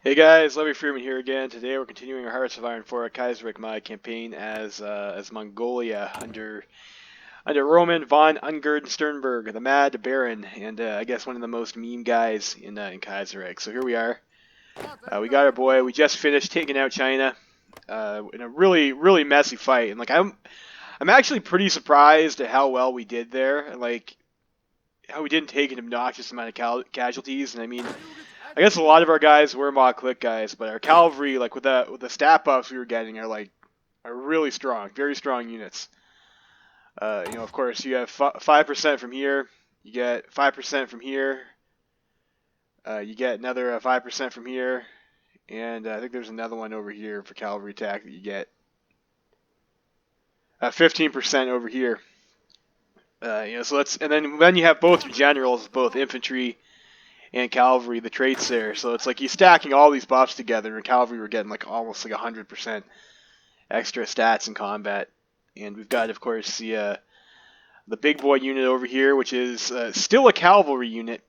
Hey guys, Levy Freeman here again. Today we're continuing our Hearts of Iron 4 Kaiserreich mod campaign as Mongolia under Roman von Ungern Sternberg, the Mad Baron, and I guess one of the most meme guys in Kaiserreich. So here we are. We got our boy. We just finished taking out China in a really messy fight, and I'm actually pretty surprised at how well we did there, and how we didn't take an obnoxious amount of casualties. And I mean, I guess a lot of our guys were mod click guys, but our cavalry, like with the stat buffs we were getting, are really strong, very strong units. Of course, you have 5% from here, you get 5% from here, you get another 5% from here, and I think there's another one over here for cavalry attack that you get 15% over here. So then you have both your generals, both infantry and cavalry, the traits there. So it's like you're stacking all these buffs together, and cavalry were getting almost 100% extra stats in combat. And we've got, of course, the big boy unit over here, which is still a cavalry unit,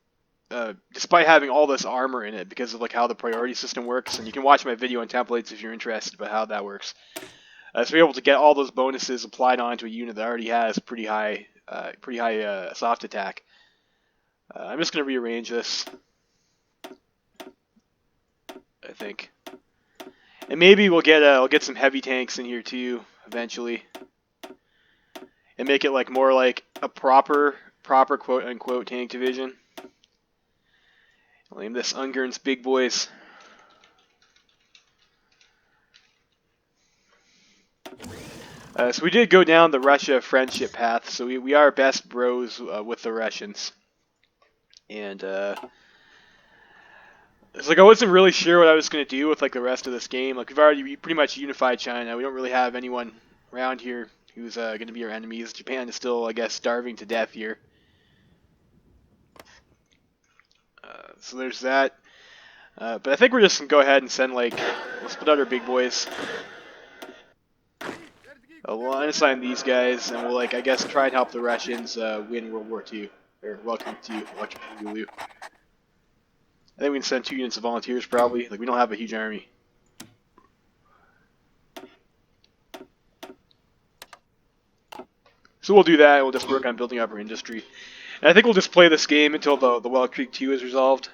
despite having all this armor in it because of how the priority system works. And you can watch my video on templates if you're interested about how that works. So we're able to get all those bonuses applied onto a unit that already has pretty high soft attack. I'm just going to rearrange this, I think. And maybe we'll get some heavy tanks in here too, eventually. And make it more like a proper quote-unquote tank division. I'll name this Ungern's Big Boys. So we did go down the Russia friendship path, so we are best bros with the Russians. And it's I wasn't really sure what I was going to do with the rest of this game. We've already pretty much unified China. We don't really have anyone around here who's going to be our enemies. Japan is still, I guess, starving to death here. So there's that. But I think we're just going to go ahead and send, we'll split out our big boys. We'll unassign these guys, and we'll, I guess, try and help the Russians win World War II. Or welcome to Mongolia. I think we can send 2 units of volunteers, probably. We don't have a huge army. So we'll do that, we'll just work on building up our industry. And I think we'll just play this game until the Wild Creek 2 is resolved.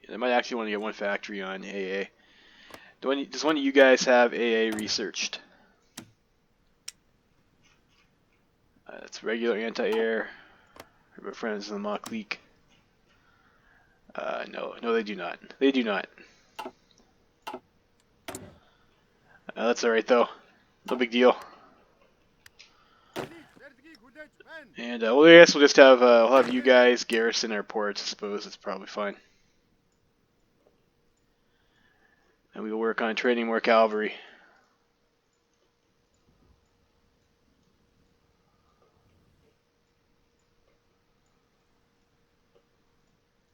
I might actually want to get one factory on AA. Does one of you guys have AA researched? That's regular anti-air. My friends in the mock leak. No, they do not. They do not. That's alright though. No big deal. And well, I guess we'll just have we'll have you guys garrison our ports. I suppose it's probably fine. And we will work on training more cavalry.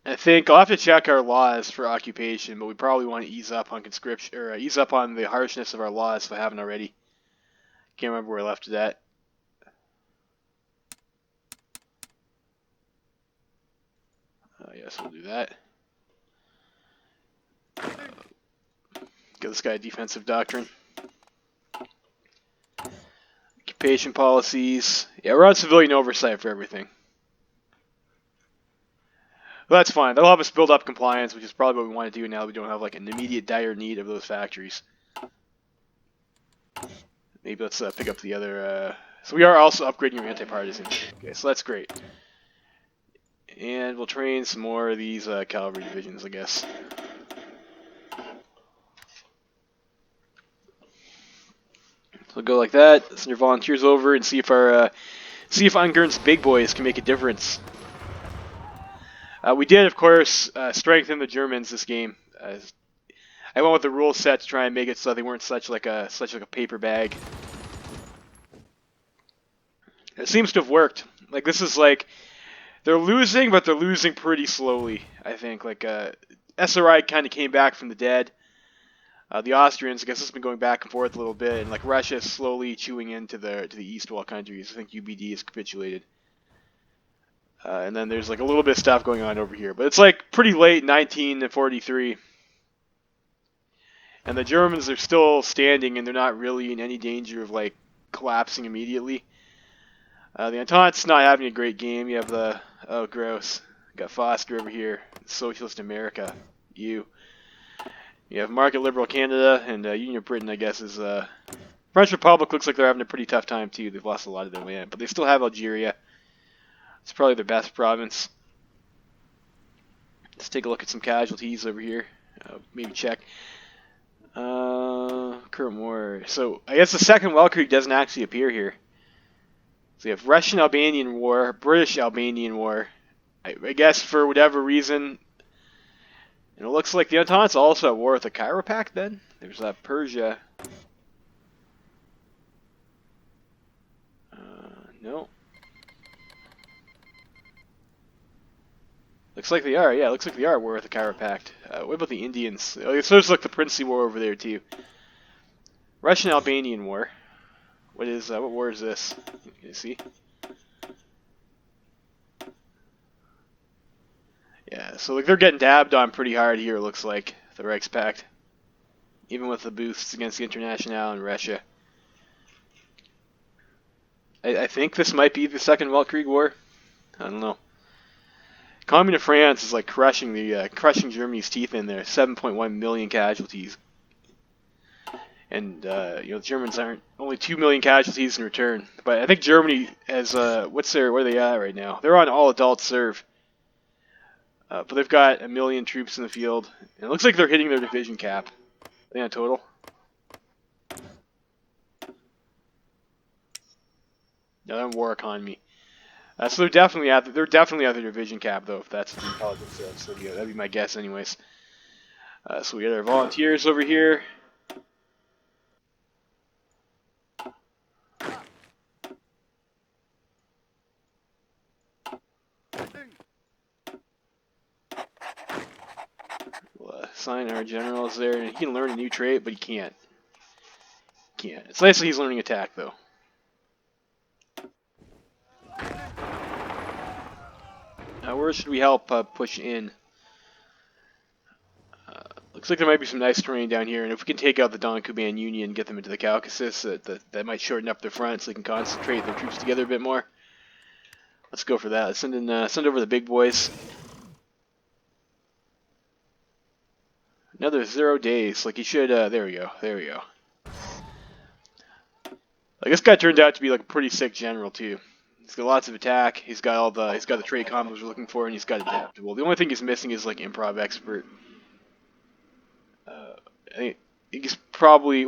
I think I'll have to check our laws for occupation, but we probably want to ease up on conscription, or ease up on the harshness of our laws if I haven't already. Can't remember where I left it at. Yes, we'll do that. Give this guy a defensive doctrine. Occupation policies. Yeah, we're on civilian oversight for everything. Well, that's fine. That'll help us build up compliance, which is probably what we want to do now that we don't have an immediate dire need of those factories. Maybe let's pick up the other... So we are also upgrading your anti-partisan. Okay, so that's great. And we'll train some more of these cavalry divisions, I guess. So we'll go like that, send your volunteers over, and see if Ungern's Big Boys can make a difference. We did, of course, strengthen the Germans this game. I went with the rule set to try and make it so they weren't such like a paper bag. It seems to have worked. This is they're losing, but they're losing pretty slowly. I think SRI kind of came back from the dead. The Austrians, I guess, it's been going back and forth a little bit, and like Russia is slowly chewing into the East Wall countries. I think UBD has capitulated. And then there's like a little bit of stuff going on over here, but it's like pretty late, 1943. And the Germans are still standing, and they're not really in any danger of like collapsing immediately. The Entente's not having a great game. You have the gross. Got Foster over here, Socialist America, you. You have Market Liberal Canada and Union of Britain. I guess is French Republic looks like they're having a pretty tough time too. They've lost a lot of their land, but they still have Algeria. It's probably their best province. Let's take a look at some casualties over here. Maybe check. Current war. So I guess the Second Weltkrieg doesn't actually appear here. So you have Russian-Albanian War, British-Albanian War. I guess for whatever reason. And it looks like the Entente's also at war with the Cairo Pact then. There's Persia. No. Looks like they are, yeah, looks like they are at war with the Cairo Pact. What about the Indians? Oh, so there's like the Princely War over there too. Russian-Albanian War. What war is this? You see? Yeah, so like they're getting dabbed on pretty hard here, it looks like, the Reichspakt. Even with the boosts against the Internationale and Russia. I think this might be the Second Weltkrieg War. I don't know. Commune of France is like crushing Germany's teeth in there. 7.1 million casualties. And the Germans aren't only 2 million casualties in return. But I think Germany has where are they at right now? They're on all adult serve. But they've got 1 million troops in the field. And it looks like they're hitting their division cap. I think total. Yeah, they're in war economy. So they're definitely at their division cap though, if that's the intelligence says. So yeah, that'd be my guess anyways. So we got our volunteers over here. We'll assign our generals there, and he can learn a new trait, but he can't. It's nice that he's learning attack though. Now, where should we help push in? Looks like there might be some nice terrain down here, and if we can take out the Don Kuban Union and get them into the Caucasus, that might shorten up their front so they can concentrate their troops together a bit more. Let's go for that. Let's send over the big boys. Another 0 days. Like he should. There we go. Like this guy turned out to be like a pretty sick general too. He's got lots of attack. He's got the trait combos we're looking for, and he's got adaptable. The only thing he's missing is like improv expert. I think he's probably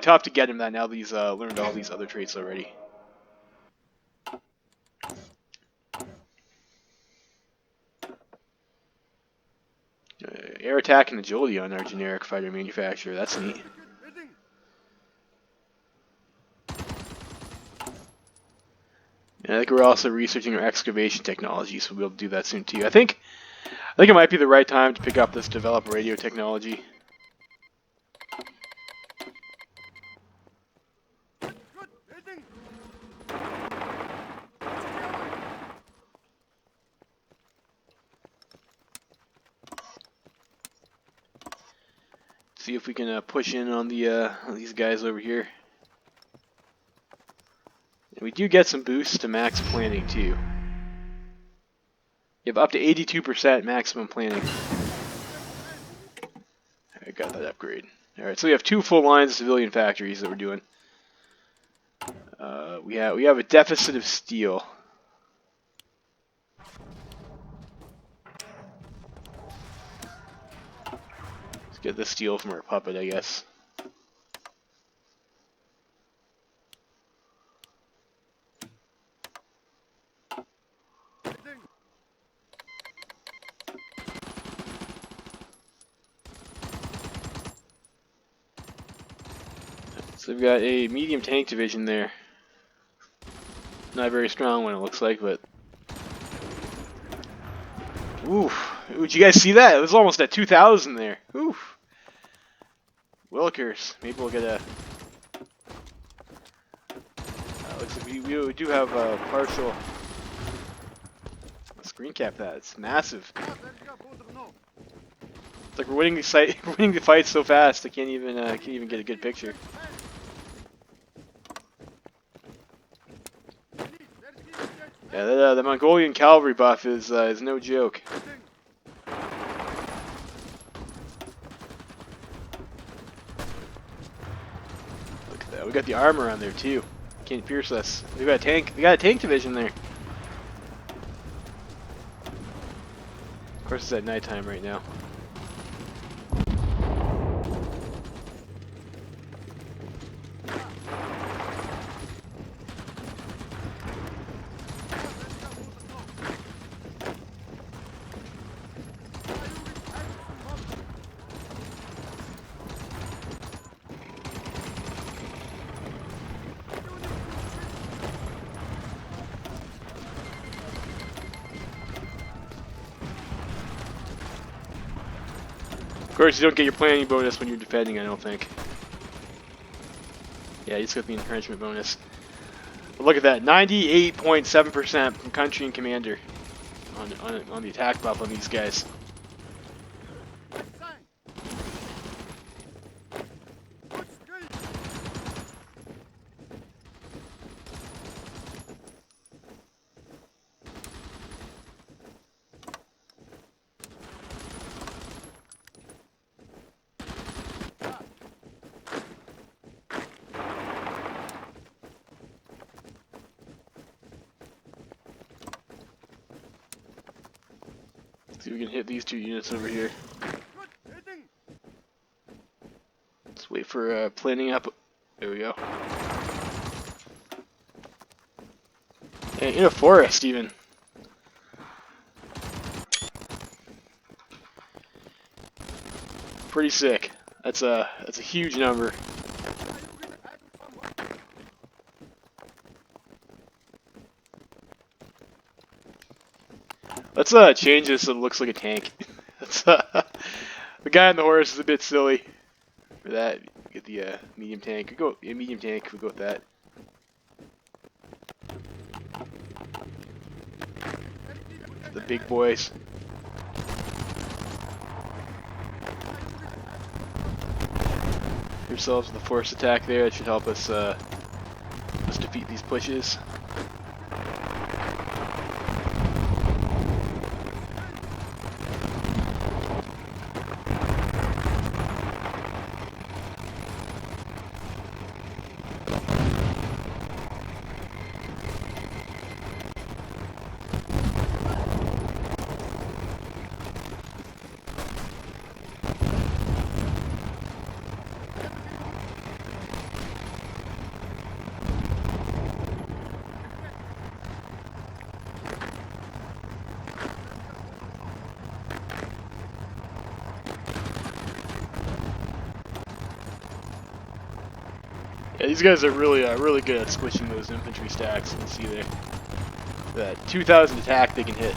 tough to get him that now that he's learned all these other traits already. Air attack and agility on our generic fighter manufacturer. That's neat. And I think we're also researching our excavation technology, so we'll be able to do that soon too. I think it might be the right time to pick up this develop radio technology. See if we can push in on these guys over here. And we do get some boosts to max planning too. You have up to 82% maximum planning. I got that upgrade. Alright, so we have 2 full lines of civilian factories that we're doing. We have a deficit of steel. Let's get the steel from our puppet, I guess. So we've got a medium tank division there. Not a very strong one, it looks like, but... Oof. Did you guys see that? It was almost at 2,000 there. Oof. Willikers. Maybe we'll get a... looks like we do have a partial... Screen cap that. It's massive. It's like we're winning the we're winning the fight so fast I can't even get a good picture. Yeah, the Mongolian cavalry buff is no joke. Look at that. We got the armor on there too. Can't pierce us. We got a tank. We got a tank division there. Of course, it's at nighttime right now. Of course, you don't get your planning bonus when you're defending, I don't think. Yeah, you just got the entrenchment bonus. But look at that, 98.7% from country and commander on the attack buff on these guys. See if we can hit these two units over here. Let's wait for planning up. There we go. And in a forest, even. Pretty sick. That's a huge number. Let's change this so it looks like a tank. That's, the guy on the horse is a bit silly. For that, get the medium tank. Medium tank. We go with that. The big boys. Yourselves with the force attack there. It should help us defeat these pushes. Yeah, these guys are really good at squishing those infantry stacks. You can see there, that 2,000 attack they can hit.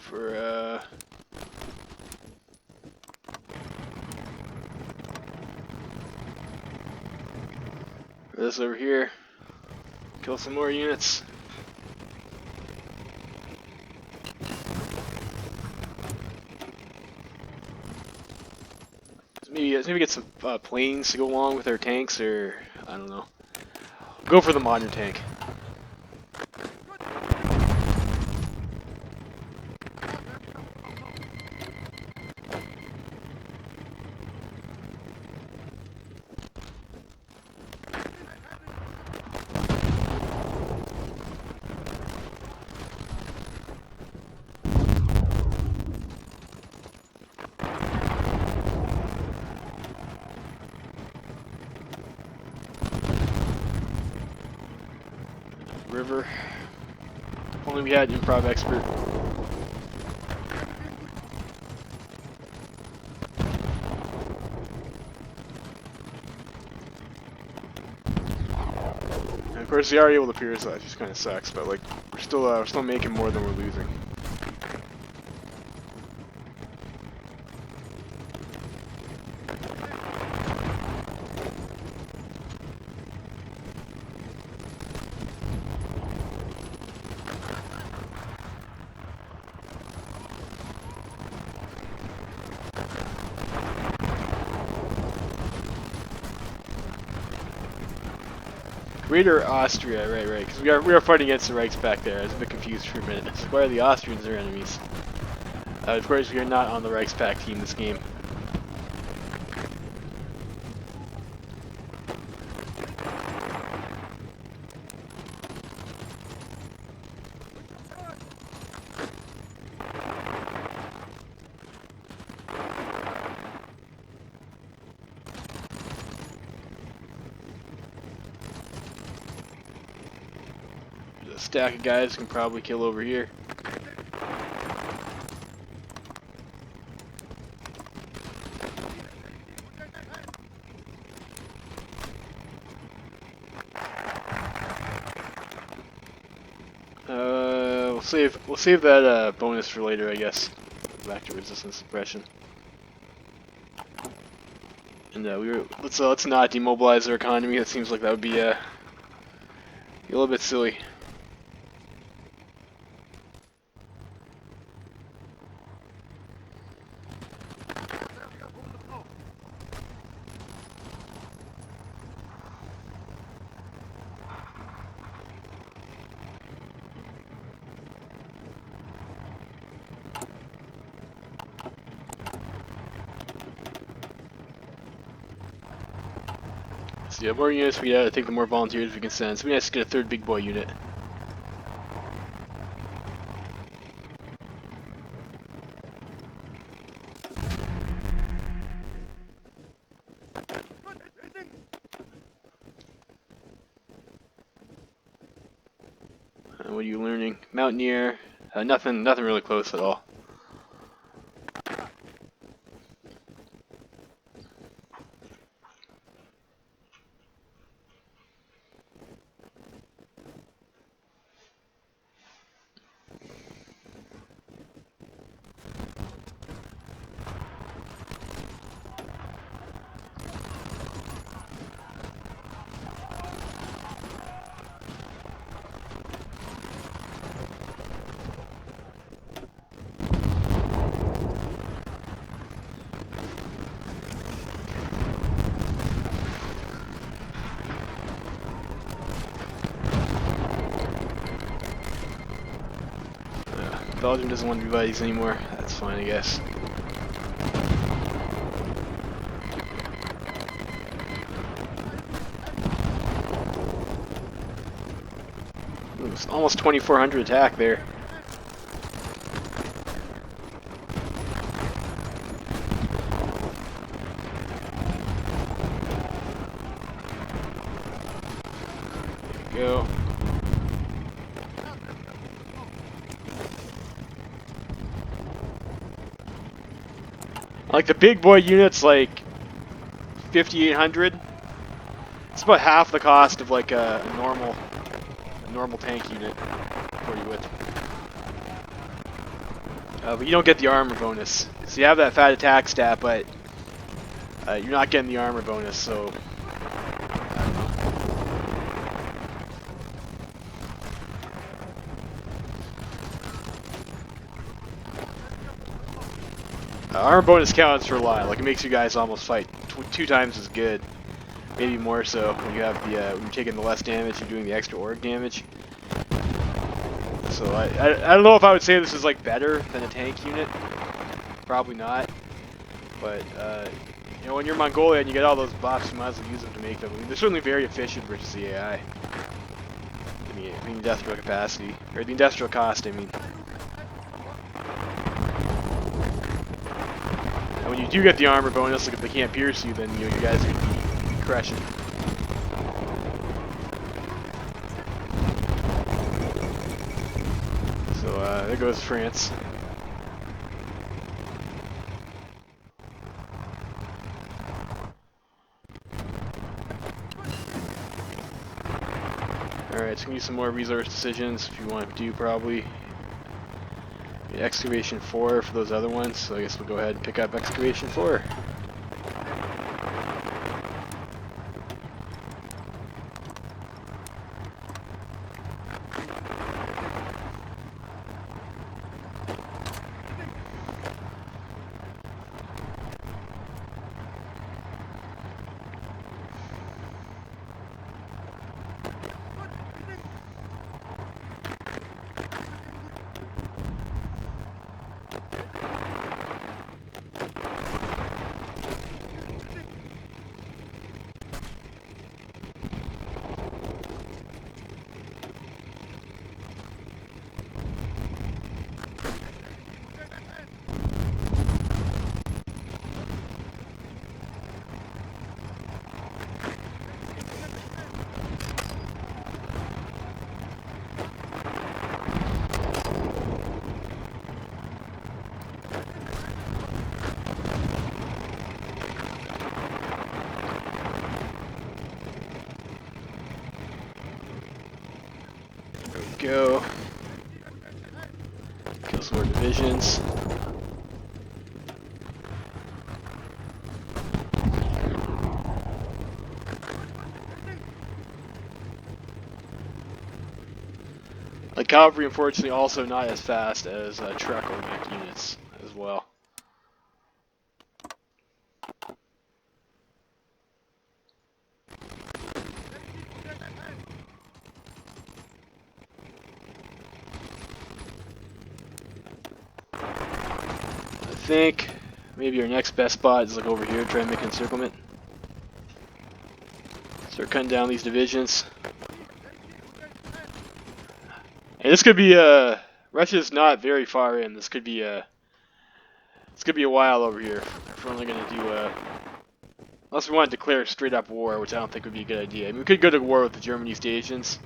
for this over here. Kill some more units. Maybe get some planes to go along with our tanks, or I don't know. Go for the modern tank. River. If only we had improv expert. And of course, they are able to pierce. That just kind of sucks, but like we're still making more than we're losing. Greater Austria, right, because we are fighting against the Reichs back there. I was a bit confused for a minute. So why are the Austrians our enemies? Of course, we are not on the Reichspakt team this game. A stack of guys can probably kill over here. We'll save that bonus for later, I guess. Back to resistance suppression. And let's not demobilize our economy. It seems like that would be a little bit silly. So yeah, more units we get, I think the more volunteers we can send. So we nice to get a third big boy unit. What are you learning? Mountaineer. Nothing really close at all. Belgium doesn't want to be buddies anymore. That's fine, I guess. Ooh, it's almost 2,400 attack there. There you go. Like the big boy units, like 5,800. It's about half the cost of like a normal tank unit. 40 width. But you don't get the armor bonus. So you have that fat attack stat, but you're not getting the armor bonus, so... Armor bonus counts for a lot. Like, it makes you guys almost fight 2 times as good. Maybe more so when you have the when you're taking the less damage, you're doing the extra org damage. So I don't know if I would say this is like better than a tank unit. Probably not. But you know, when you're Mongolia and you get all those buffs, you might as well use them to make them. I mean, they're certainly very efficient versus the AI. The industrial capacity, or the industrial cost, I mean. And when you do get the armor bonus, like if they can't pierce you, then you know you guys are gonna be crushing. So there goes France. Alright, so we need some more resource decisions if you want to do probably. Excavation 4 for those other ones, so I guess we'll go ahead and pick up Excavation 4. Go. Kill some more divisions. Like cavalry, unfortunately, also not as fast as truck or mech units as well. I think maybe our next best spot is like over here, try and make an encirclement. Start cutting down these divisions. And this could be Russia's not very far in. This could be a while over here. If we're only gonna do unless we want to declare straight up war, which I don't think would be a good idea. I mean, we could go to war with the German East Asians.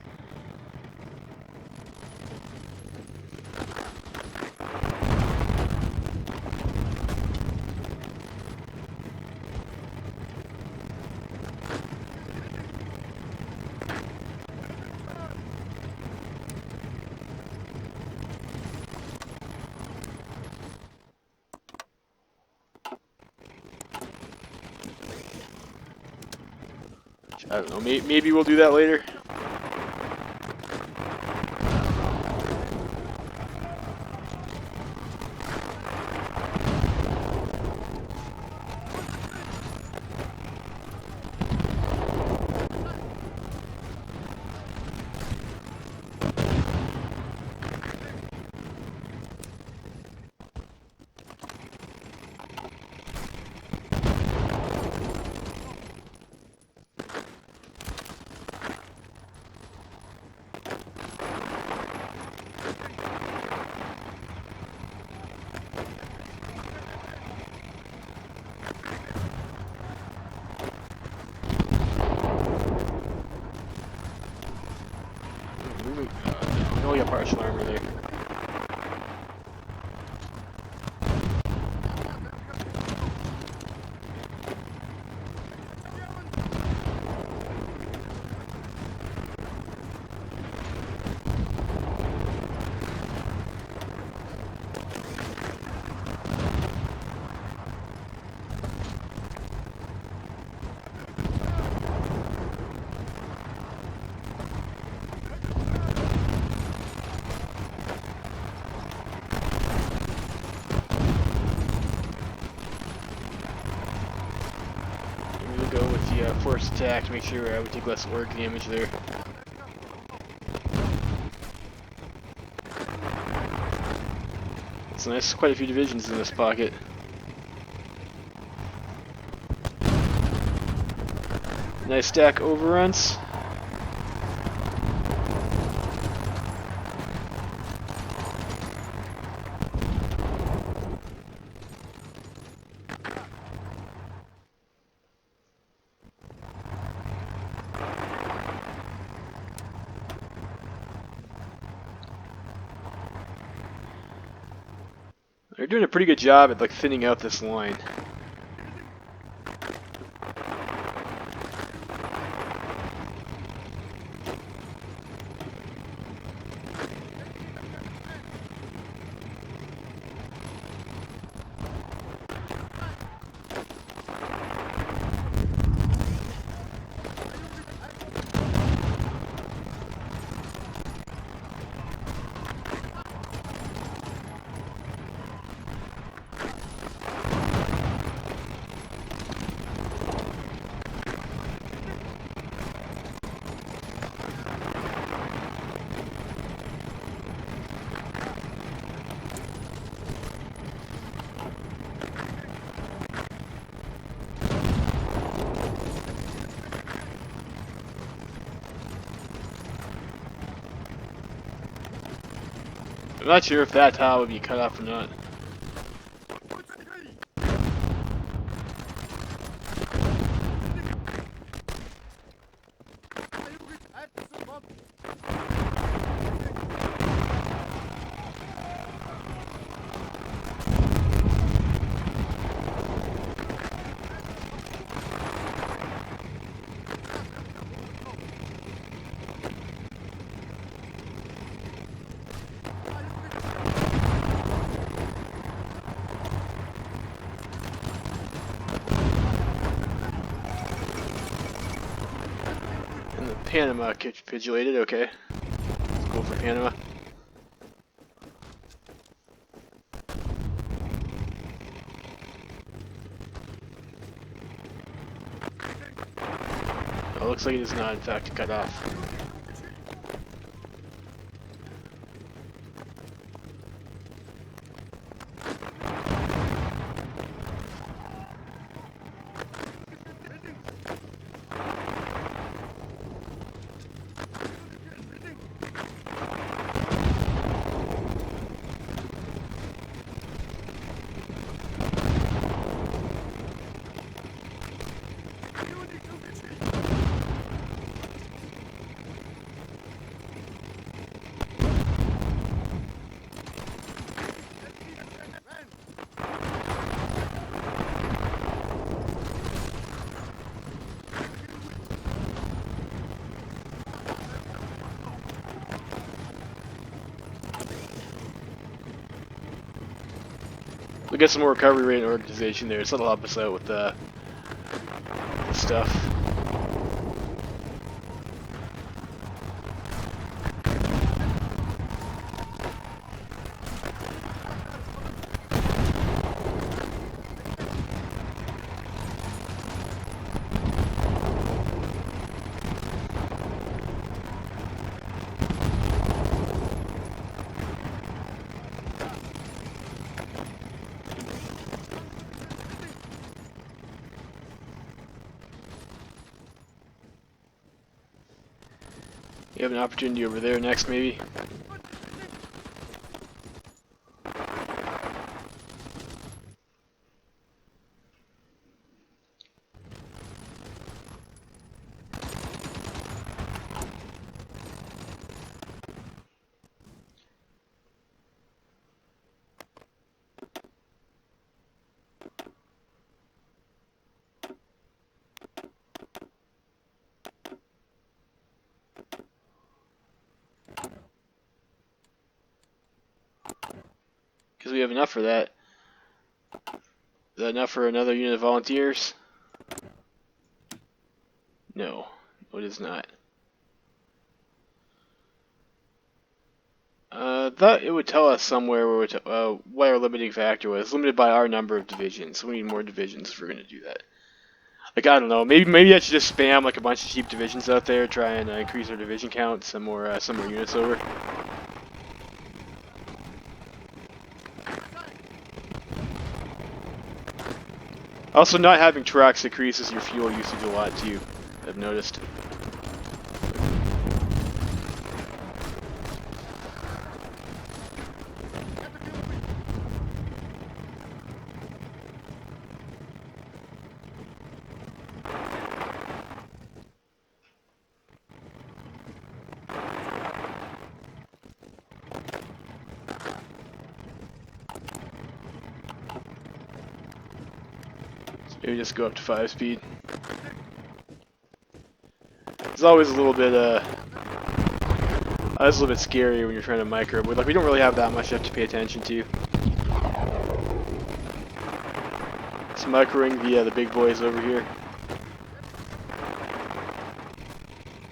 I don't know, maybe we'll do that later. Mongolia partial armor there. force attack to make sure we take less orc damage there. It's nice, quite a few divisions in this pocket. Nice stack overruns. They're doing a pretty good job at like thinning out this line. I'm not sure if that tile would be cut off or not. Panama capitulated, okay. Let's go for Panama. Oh, looks like it is not in fact cut off. We get some more recovery rate and organization there, so that'll help us out with the stuff. You have an opportunity over there next, maybe? Because we have enough for that. Is that enough for another unit of volunteers? No, it is not. Thought it would tell us somewhere where what our limiting factor was. Limited by our number of divisions. So we need more divisions if we're going to do that. Like, I don't know, maybe I should just spam like a bunch of cheap divisions out there, try and increase our division count, some more units over. Also, not having trucks increases your fuel usage a lot too, I've noticed. Maybe just go up to 5 speed. It's always a little bit it's a little bit scary when you're trying to micro, but like we don't really have that much you have to pay attention to. It's microing the big boys over here.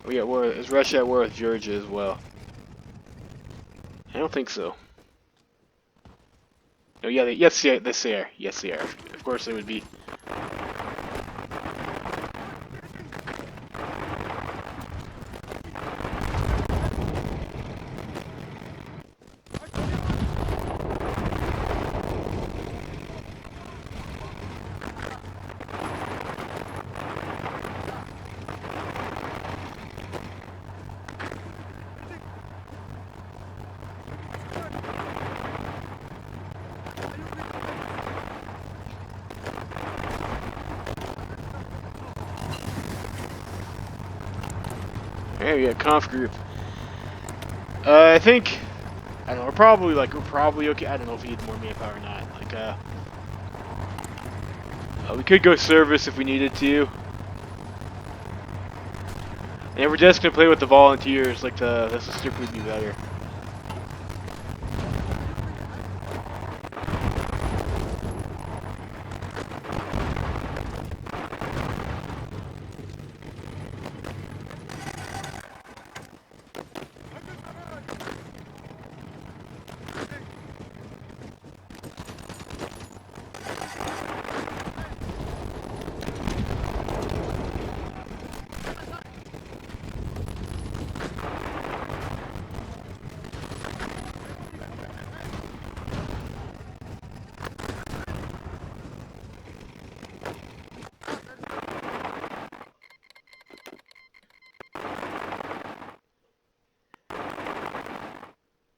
We got war. Is Russia at war with Georgia as well? I don't think so. No, yeah, yes, they are. Yes, they are. Of course, they would be. Hey, we got conf group. I think, I don't know, we're probably okay. I don't know if we need more manpower or not. Like, we could go service if we needed to. And we're just gonna play with the volunteers, like this will strictly be better.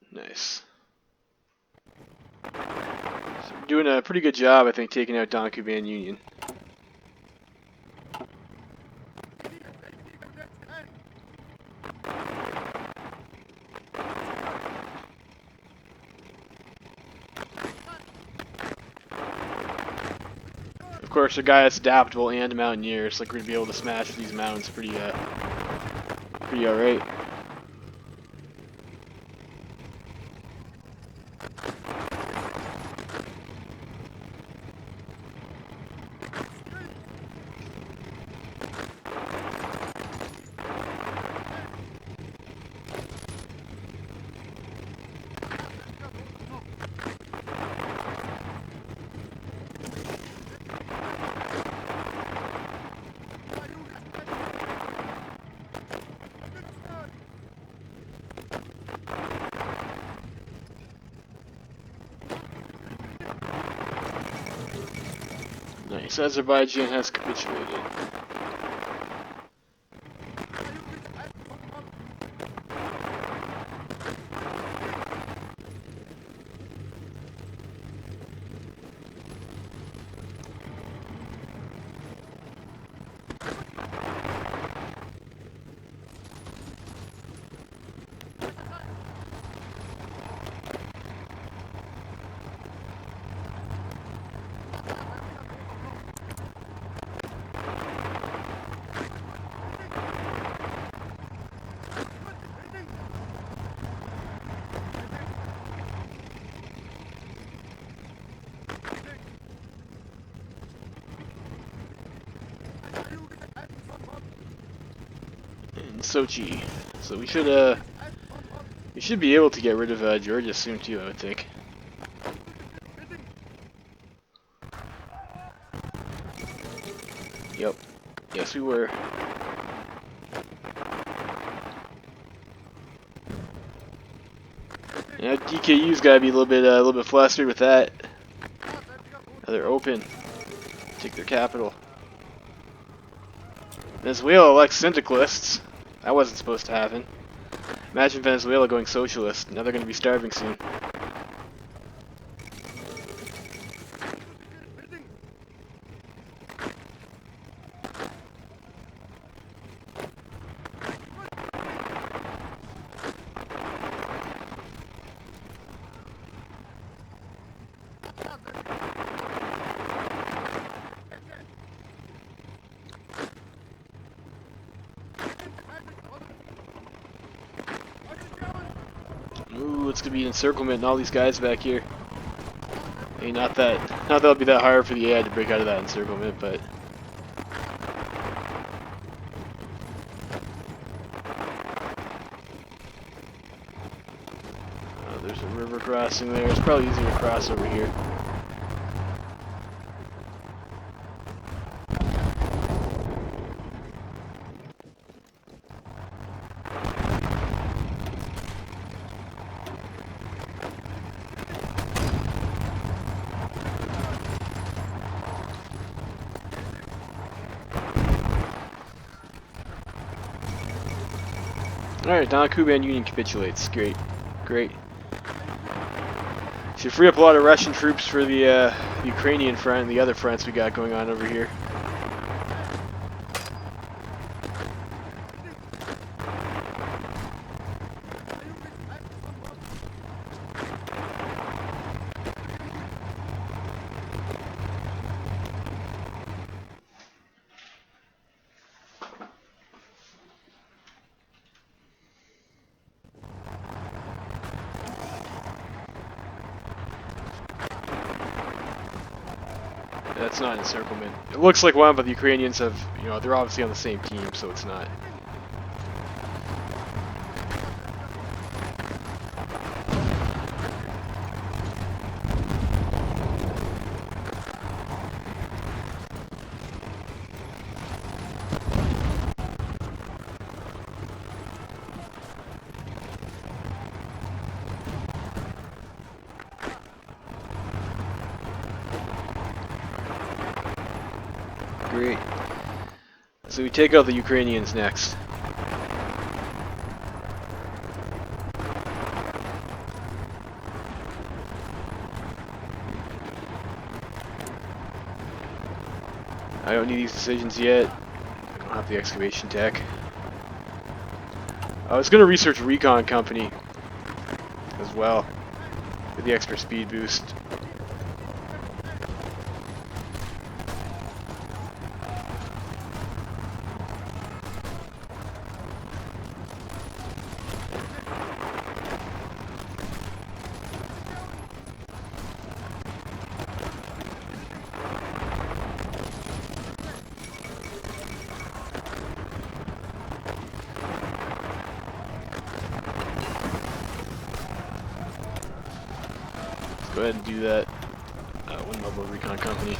Nice. So we're doing a pretty good job, I think, taking out Donkuban Union. Of course, a guy that's adaptable and mountaineers, like we're gonna be able to smash these mountains pretty alright. Nice. Azerbaijan has capitulated. Sochi. So we should be able to get rid of Georgia soon too, I would think. Yep. Yes, we were. Yeah, DKU's got to be a little bit flustered with that. They're open. Take their capital. Venezuela elects syndicalists. That wasn't supposed to happen. Imagine Venezuela going socialist. Now they're going to be starving soon. Ooh, it's gonna be an encirclement and all these guys back here. Hey, not that'll be that hard for the AI to break out of that encirclement, but there's a river crossing there. It's probably easier to cross over here. Alright, Don Kuban Union capitulates. Great. Great. Should free up a lot of Russian troops for the Ukrainian front and the other fronts we got going on over here. That's not encirclement. It looks like one, but the Ukrainians have, you know, they're obviously on the same team, so it's not. Great. So we take out the Ukrainians next. I don't need these decisions yet. I don't have the excavation tech. I was going to research Recon Company as well with the extra speed boost. Go ahead and do that. One mobile recon company.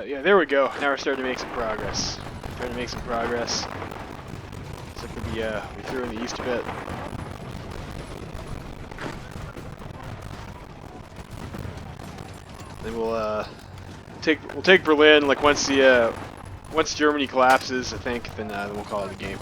Yeah, there we go. Now we're starting to make some progress. Trying to make some progress. Except for we threw in the east a bit. Then we'll take Berlin. Like once Germany collapses, I think, then we'll call it a game.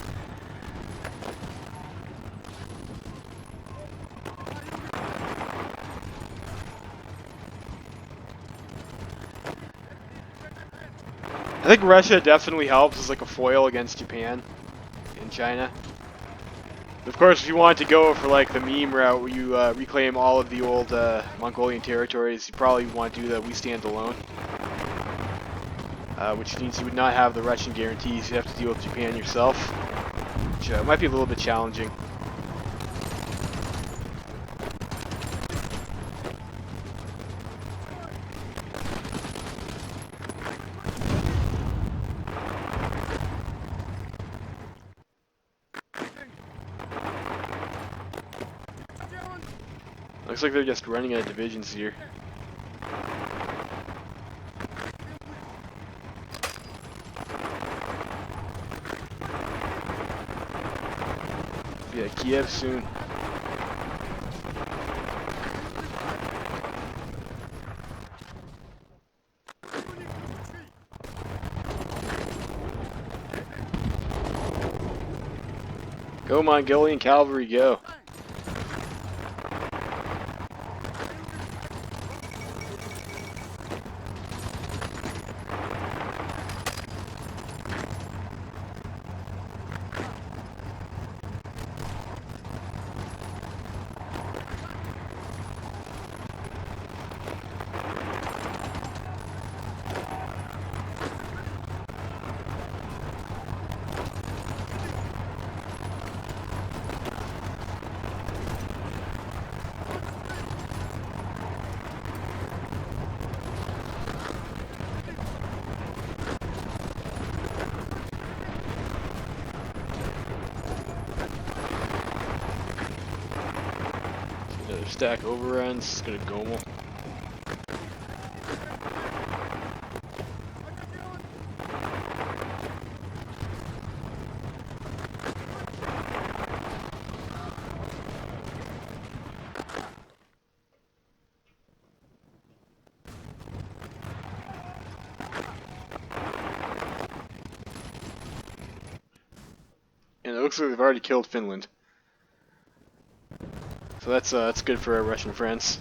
I think Russia definitely helps as like a foil against Japan and China. Of course, if you want to go for like the meme route where you reclaim all of the old Mongolian territories, you probably want to do the We Stand Alone. Which means you would not have the Russian guarantees. You have to deal with Japan yourself, which might be a little bit challenging. Looks like they're just running out of divisions here. Yeah, Kiev soon. Go Mongolian cavalry, go. Another stack overruns. It's gonna Gomel. And it looks like they've already killed Finland. So that's good for our Russian friends.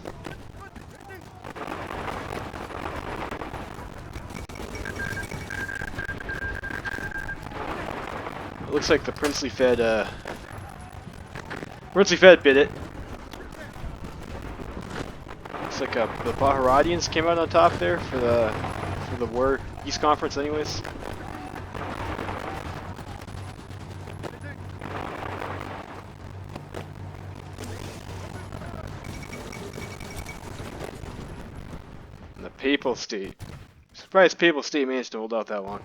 It looks like the Princely Fed bit it. Looks like the Baharadians came out on top there for the War Peace Conference, anyways. And the Papal State. Surprised Papal State managed to hold out that long.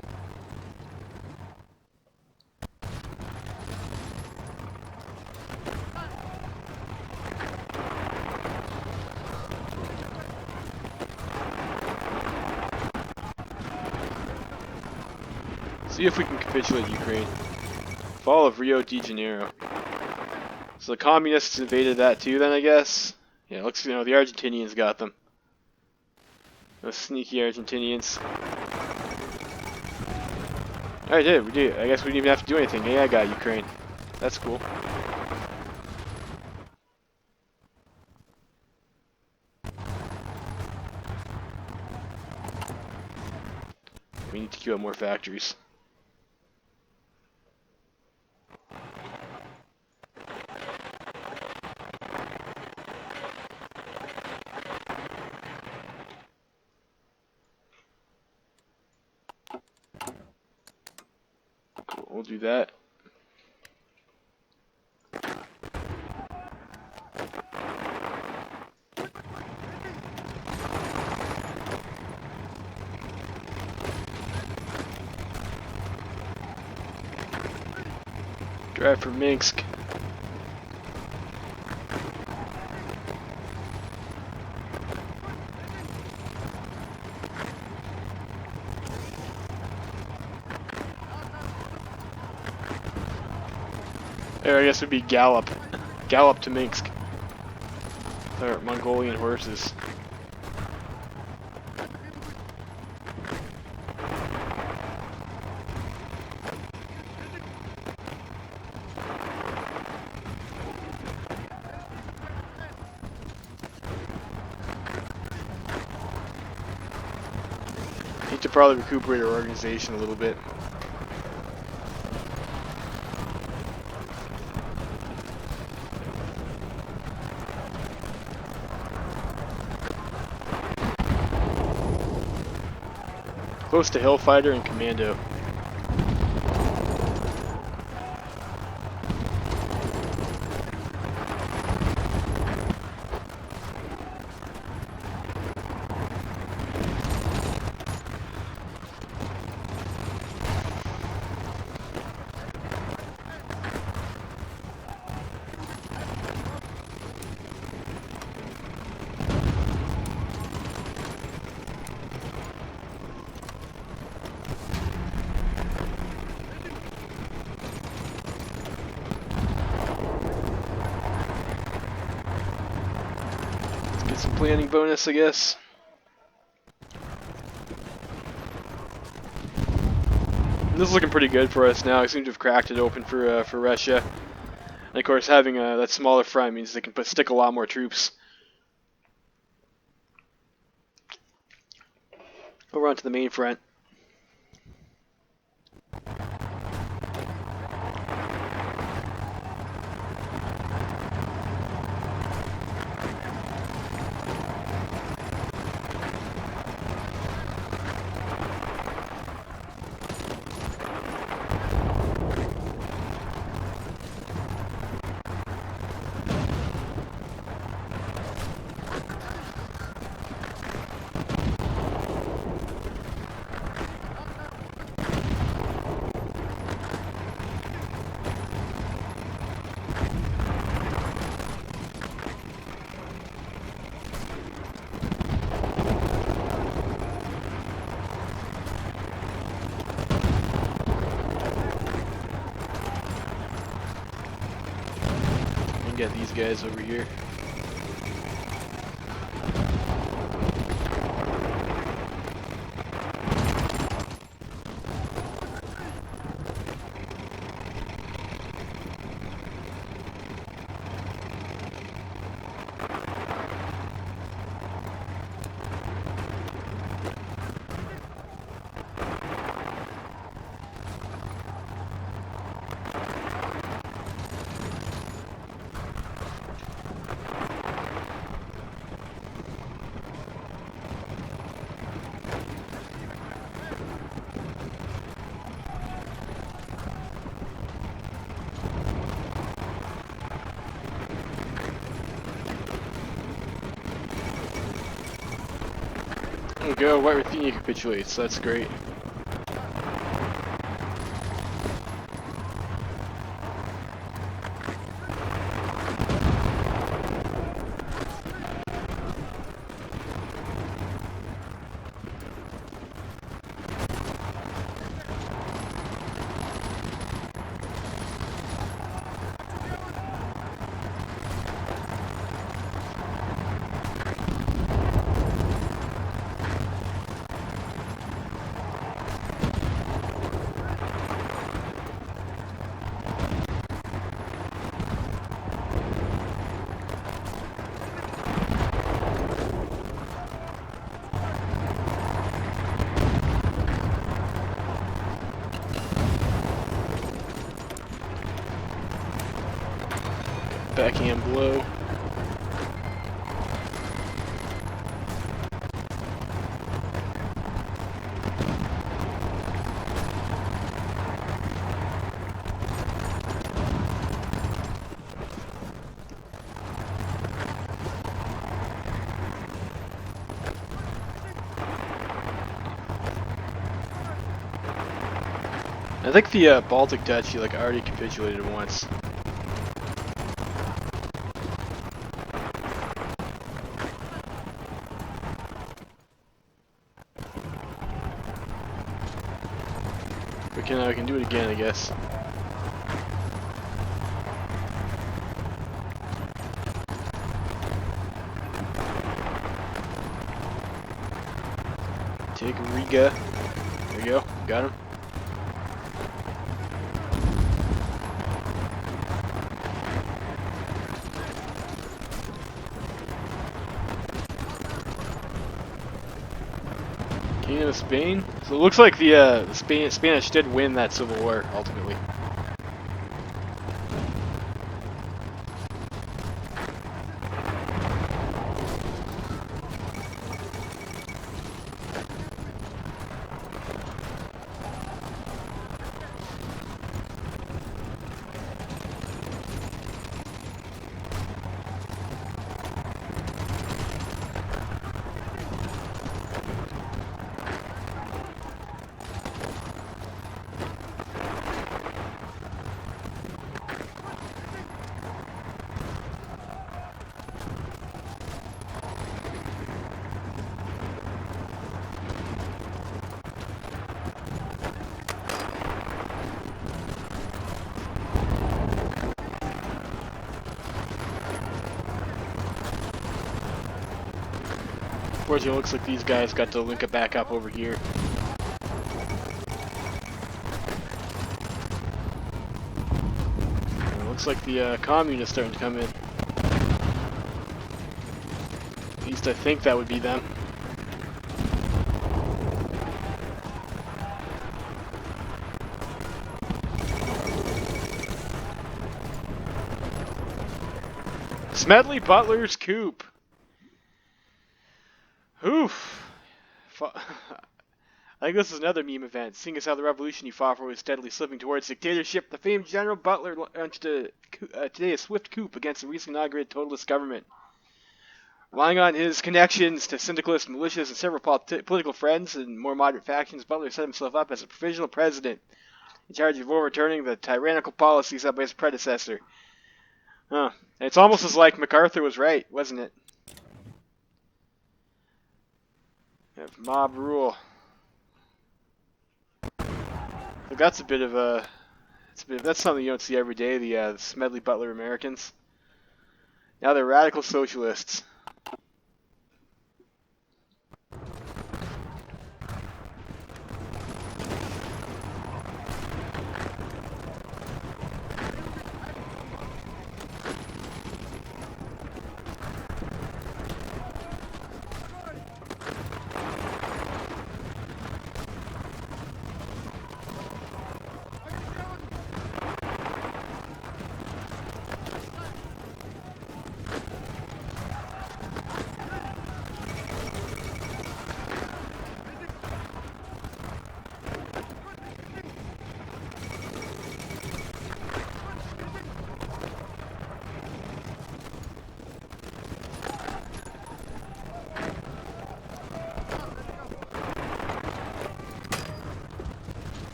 See if we can capitulate Ukraine. Fall of Rio de Janeiro. So the communists invaded that too then, I guess? Yeah, it looks, the Argentinians got them. Those sneaky Argentinians. I did, we did. I guess we didn't even have to do anything. Hey, I got Ukraine. That's cool. We need to queue up more factories. Cool, we'll do that. Drive for Minsk. There, I guess would be Gallop. Gallop to Minsk. Or Mongolian horses. Need to probably recuperate our organization a little bit. close to Hellfighter and Commando. Get some planning bonus, I guess. This is looking pretty good for us now. I seem to have cracked it open for Russia. And of course, having that smaller front means they can stick a lot more troops. Over onto the main front. Get these guys over here. There we go, White Ruthenia capitulates, that's great. Backhand blow. I think the Baltic Duchy already capitulated once. We can do it again, I guess. Take Riga. There we go. Got him. Kingdom of Spain. So it looks like the Spanish did win that civil war ultimately. Unfortunately, it looks like these guys got to link it back up over here. It looks like the communists starting to come in. At least I think that would be them. Smedley Butler's coup. Oof. I think this is another meme event. Seeing as how the revolution he fought for was steadily slipping towards dictatorship, the famed General Butler launched today a swift coup against the recently inaugurated totalist government. Relying on his connections to syndicalists, militias, and several political friends and more moderate factions, Butler set himself up as a provisional president in charge of overturning the tyrannical policies of his predecessor. Huh. It's almost as like MacArthur was right, wasn't it? Mob rule. Look, that's a bit of a. That's something you don't see every day. The Smedley Butler Americans. Now they're radical socialists.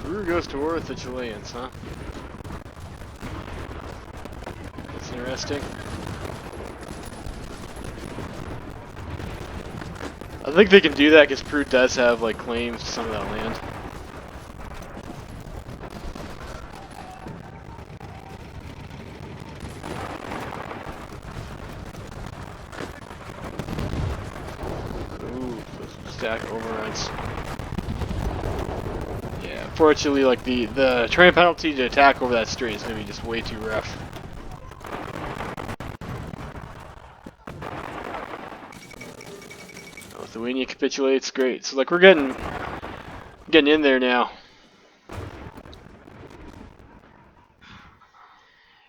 Peru goes to war with the Chileans, huh? That's interesting. I think they can do that because Peru does have like claims to some of that land. Ooh, stack overruns. Yeah, fortunately, like the terrain penalty to attack over that strait is going to be just way too rough. Lithuania capitulates, great. So like we're getting in there now.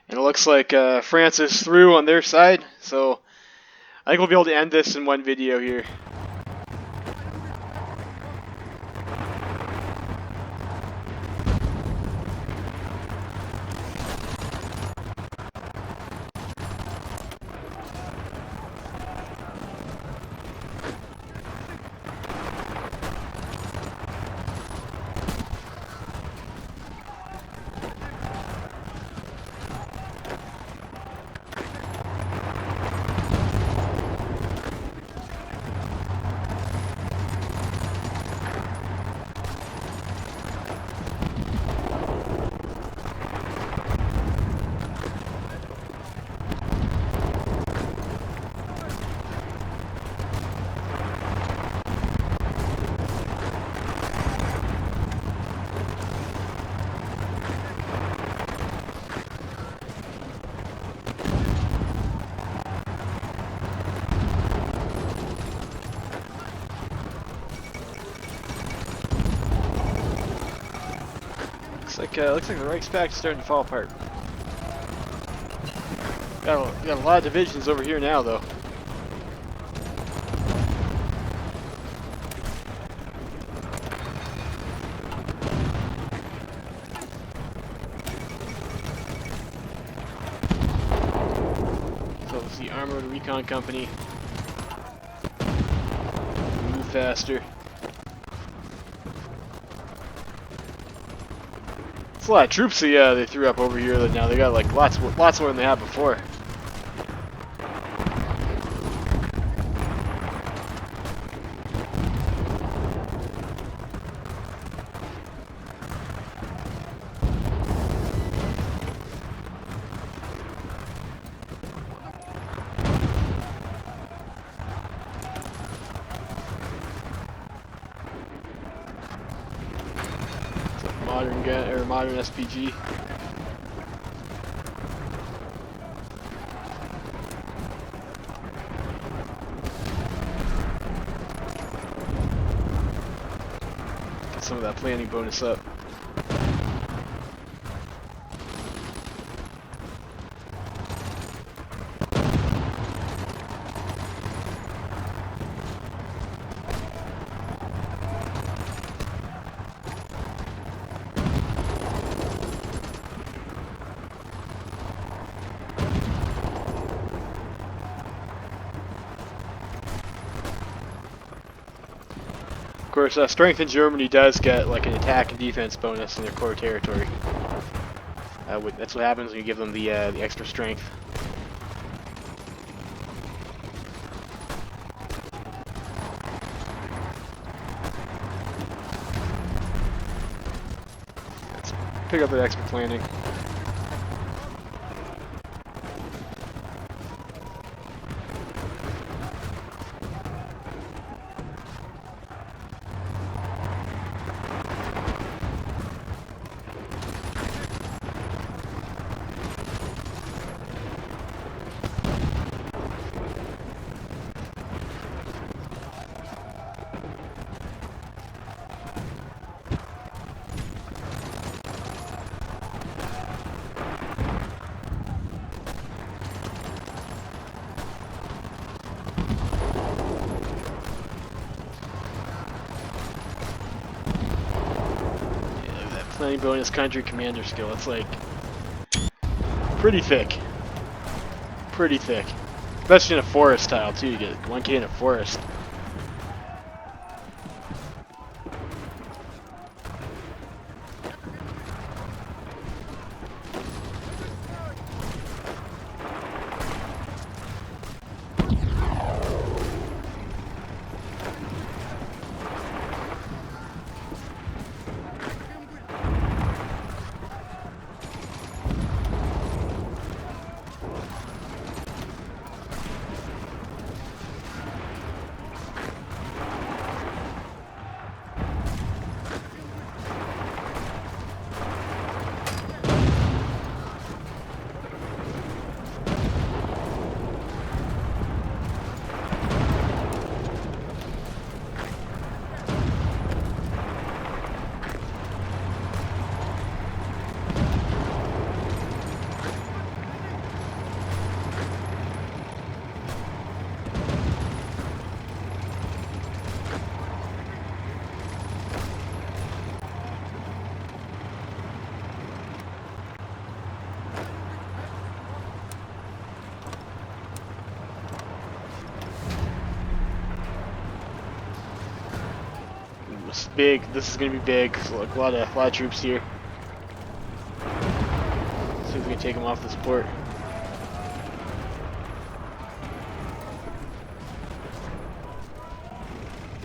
And it looks like France is through on their side, so I think we'll be able to end this in one video here. Looks like the Reichspakt is starting to fall apart. Got a lot of divisions over here now, though. There's the Armored Recon Company. Move faster. It's a lot of troops they threw up over here that now they got like lots more than they had before. Modern gun or modern SPG. Get some of that planning bonus up. Of course, strength in Germany does get like an attack and defense bonus in their core territory. That's what happens when you give them the extra strength. Let's pick up that extra planning. Planning bonus country commander skill. It's like pretty thick. Pretty thick. Especially in a forest tile too. You get 1K in a forest. This is big. This is gonna be big. So like a lot of troops here. See if we can take them off this port.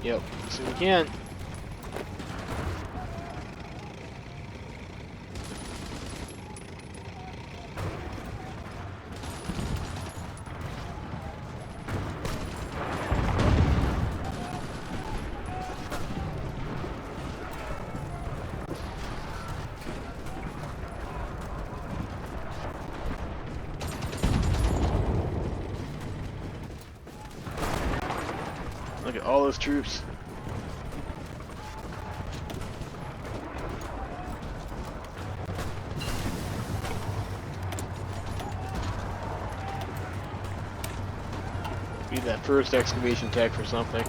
Yep, so we can. Look at all those troops. Need that first excavation tech for something.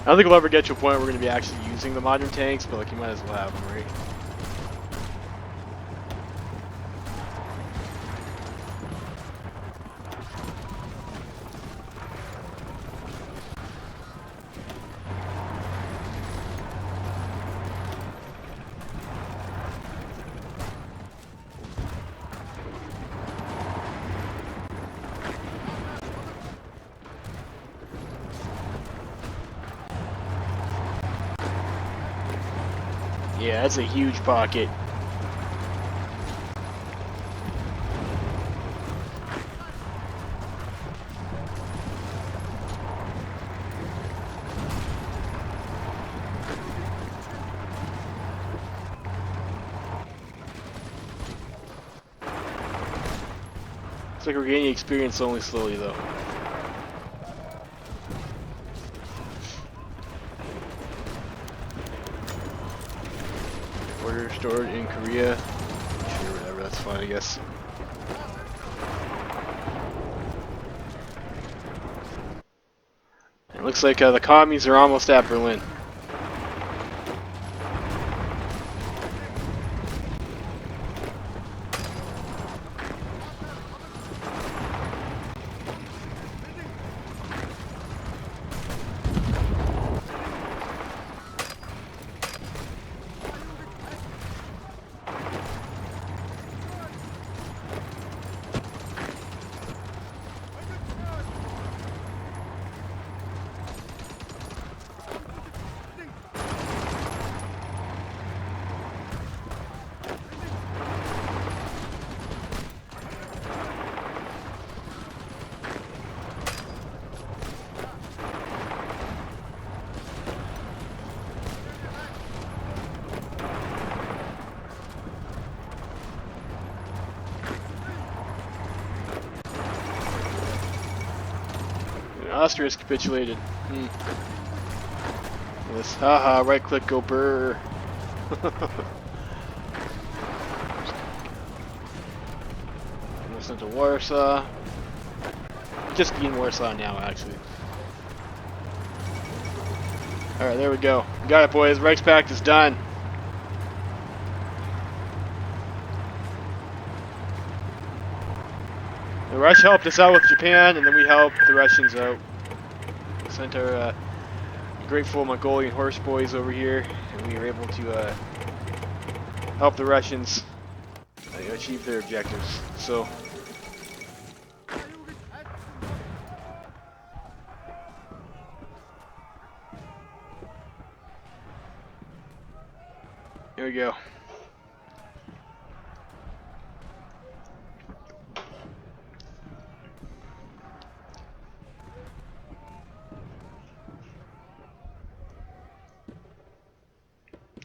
don't think we'll ever get to a point where we're going to be actually using the modern tanks, but like you might as well have them, right? Yeah, that's a huge pocket. Looks like we're gaining experience only slowly, though. Order stored in Korea. Sure, whatever, that's fine, I guess. It looks like the commies are almost at Berlin. Austria's capitulated. This, haha, right click, go burr. Listen to Warsaw. Just in Warsaw now, actually. Alright, there we go. Got it, boys. Reichspakt is done. The Rush helped us out with Japan, and then we helped the Russians out. We sent our grateful Mongolian horse boys over here, and we were able to help the Russians achieve their objectives. So, here we go.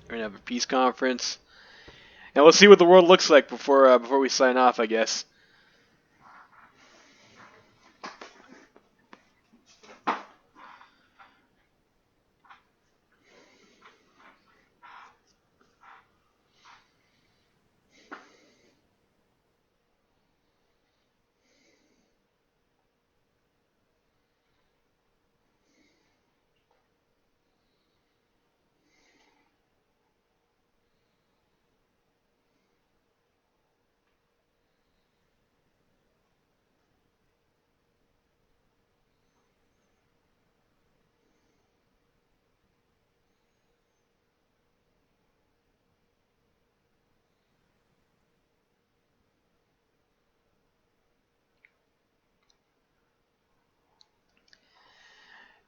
We're gonna have a peace conference, and we'll see what the world looks like before we sign off, I guess.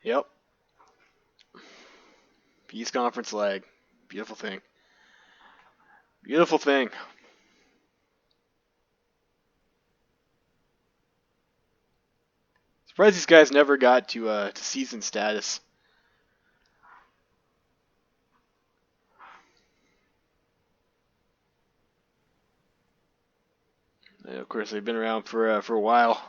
Yep. Peace conference lag. Beautiful thing. Beautiful thing. Surprised these guys never got to season status. And of course, they've been around for a while.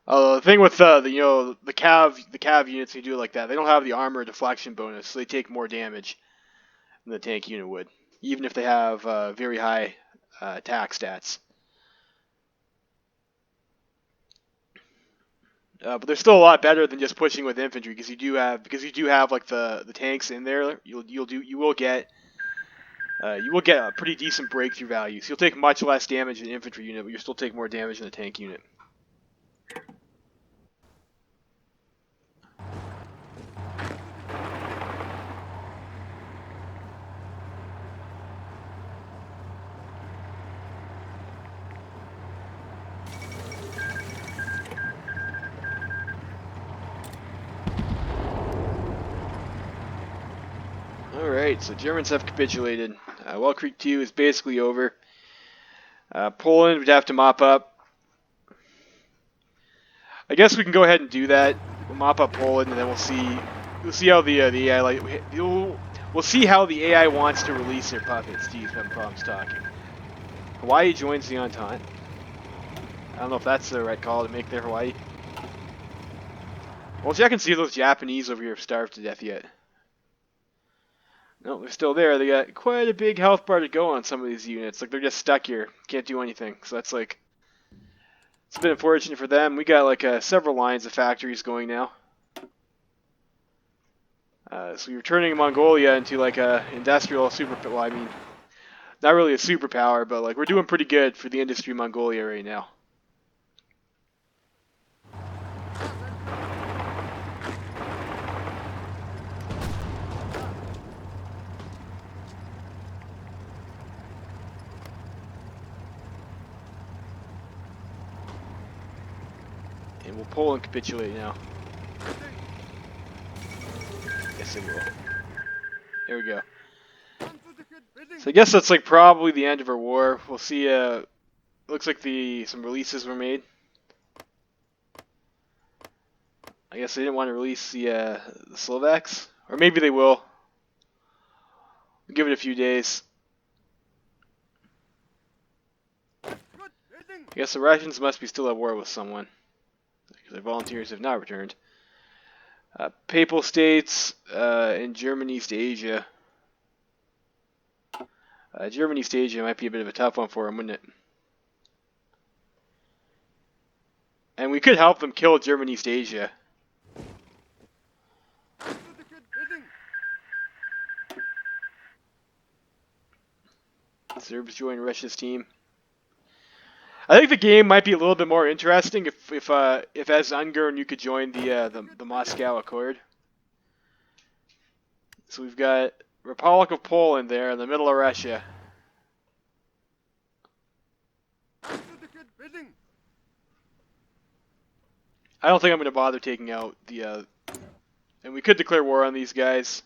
The thing with the cav units, they do it like that. They don't have the armor deflection bonus, so they take more damage than the tank unit would, even if they have very high attack stats. But they're still a lot better than just pushing with infantry because you do have like the tanks in there. You will get a pretty decent breakthrough value. So you'll take much less damage in an infantry unit, but you'll still take more damage in a tank unit. Alright, so Germans have capitulated. Wall Creek 2 is basically over. Poland would have to mop up. I guess we can go ahead and do that. We'll mop up Poland, and then we'll see how the AI we'll see how the AI wants to release their puppets. Geez, having problems talking. Hawaii joins the Entente. I don't know if that's the right call to make there, Hawaii. Well, check and see if those Japanese over here have starved to death yet. No, they're still there. They got quite a big health bar to go on some of these units. Like, they're just stuck here. Can't do anything. So that's like... It's a bit unfortunate for them. We got like several lines of factories going now. So we're turning Mongolia into like a industrial super... Well, I mean, not really a superpower, but like we're doing pretty good for the industry of Mongolia right now. And we'll Poland capitulate now. Yes, it will. There we go. So I guess that's like probably the end of our war. We'll see. Looks like some releases were made. I guess they didn't want to release the Slovaks, or maybe they will. We'll give it a few days. I guess the Russians must be still at war with someone, because their volunteers have not returned. Papal states in Germany, East Asia. Germany, East Asia might be a bit of a tough one for them, wouldn't it? And we could help them kill Germany, East Asia. Serbs join Russia's team. I think the game might be a little bit more interesting if as Ungern you could join the Moscow Accord. So we've got Republic of Poland there in the middle of Russia. I don't think I'm going to bother taking out the... and we could declare war on these guys.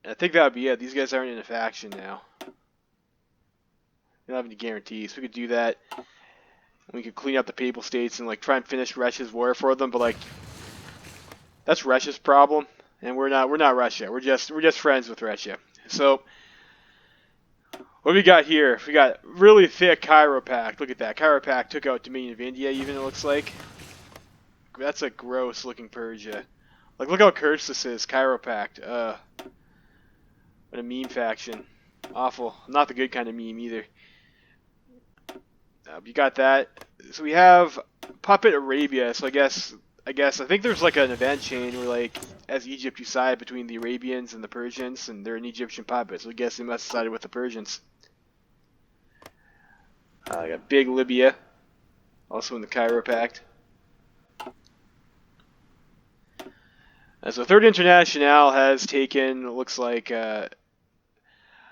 And I think that would be it. These guys aren't in a faction now. We don't have any guarantees. We could do that. We could clean up the Papal States and like try and finish Russia's war for them, but like that's Russia's problem, and we're not Russia. We're just friends with Russia. So what we got here? We got really thick Cairo Pact. Look at that. Cairo Pact took out Dominion of India, even it looks like. That's a gross looking Persia. Like look how cursed this is, Cairo Pact. What a meme faction. Awful. Not the good kind of meme either. You got that. So we have Puppet Arabia. So I think there's like an event chain where like as Egypt you side between the Arabians and the Persians, and they're an Egyptian puppet. So I guess they must have sided with the Persians. I got Big Libya, also in the Cairo Pact. So Third International has taken, it looks like,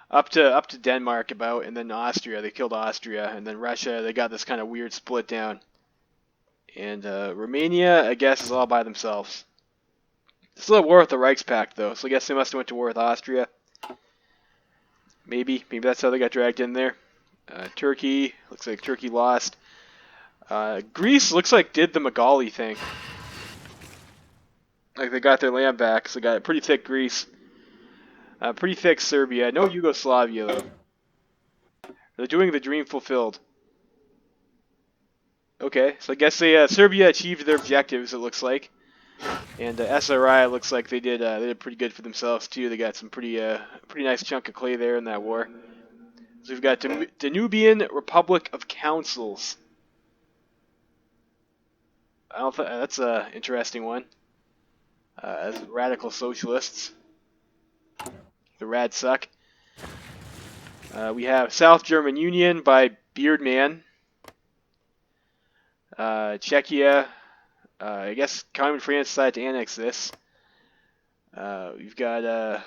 up to Denmark about, and then Austria. They killed Austria, and then Russia. They got this kind of weird split down. And Romania, I guess, is all by themselves. Still at war with the Reichspakt, though, so I guess they must have went to war with Austria. Maybe that's how they got dragged in there. Turkey, looks like Turkey lost. Greece looks like did the Magali thing. Like they got their land back, so they got a pretty thick Greece. Pretty thick Serbia. No Yugoslavia, though. They're doing the dream fulfilled. Okay, so I guess Serbia achieved their objectives, it looks like. And SRI looks like they did pretty good for themselves, too. They got some pretty nice chunk of clay there in that war. So we've got Danubian Republic of Councils. I don't think that's a interesting one. As radical socialists, the rad suck. We have South German Union by Beardman. Czechia. I guess Common France decided to annex this. We've got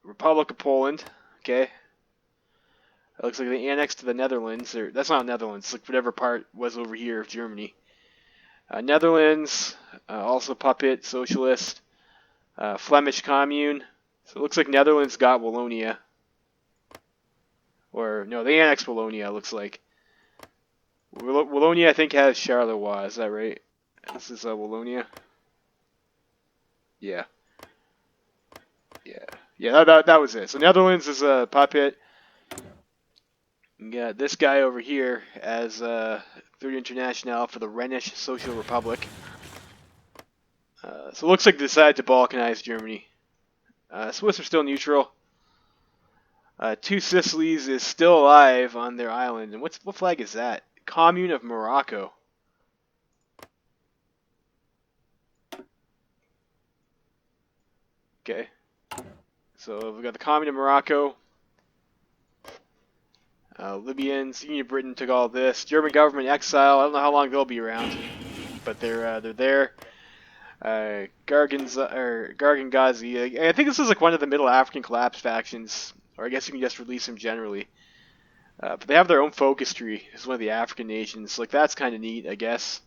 Republic of Poland. Okay. It looks like they annexed to the Netherlands. Or that's not Netherlands. It's like whatever part was over here of Germany. Netherlands, also puppet, socialist. Flemish Commune. So it looks like Netherlands got Wallonia. Or, no, they annexed Wallonia, it looks like. Wallonia, I think, has Charleroi. Is that right? This is Wallonia. Yeah. Yeah. Yeah, that was it. So Netherlands is a puppet. You got this guy over here as Third International for the Rhenish Social Republic. So it looks like they decided to balkanize Germany. Swiss are still neutral. Two Sicilies is still alive on their island. And what flag is that? Commune of Morocco. Okay. So we've got the Commune of Morocco. Libyans, Union of Britain took all this. German government exile. I don't know how long they'll be around, but they're there. Gargangazi. I think this is like one of the Middle African collapse factions, or I guess you can just release them generally. But they have their own focus tree. It's one of the African nations. Like that's kind of neat, I guess.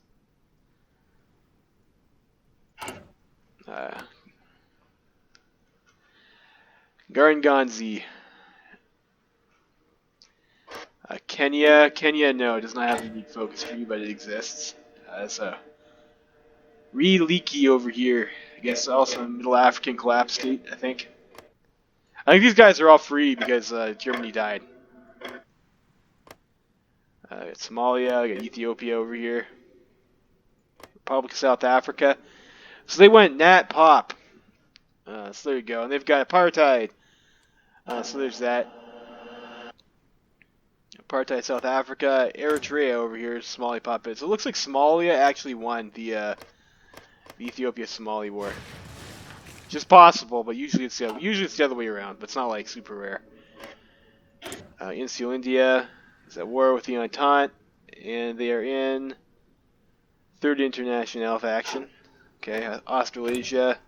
Garanganzi. Kenya, no, it does not have a unique focus tree, but it exists. It's a Leaky over here. I guess also a Middle African collapse state, I think. I think these guys are all free because Germany died. Got Somalia, got Ethiopia over here. Republic of South Africa. So they went Nat Pop. So there you go. And they've got apartheid. So there's that. Apartheid South Africa. Eritrea over here, Somali puppets. So it looks like Somalia actually won the Ethiopia-Somali war. Just possible, but usually it's the other way around. But it's not like super rare. Insular India is at war with the Entente, and they are in Third International faction. Okay, Australasia.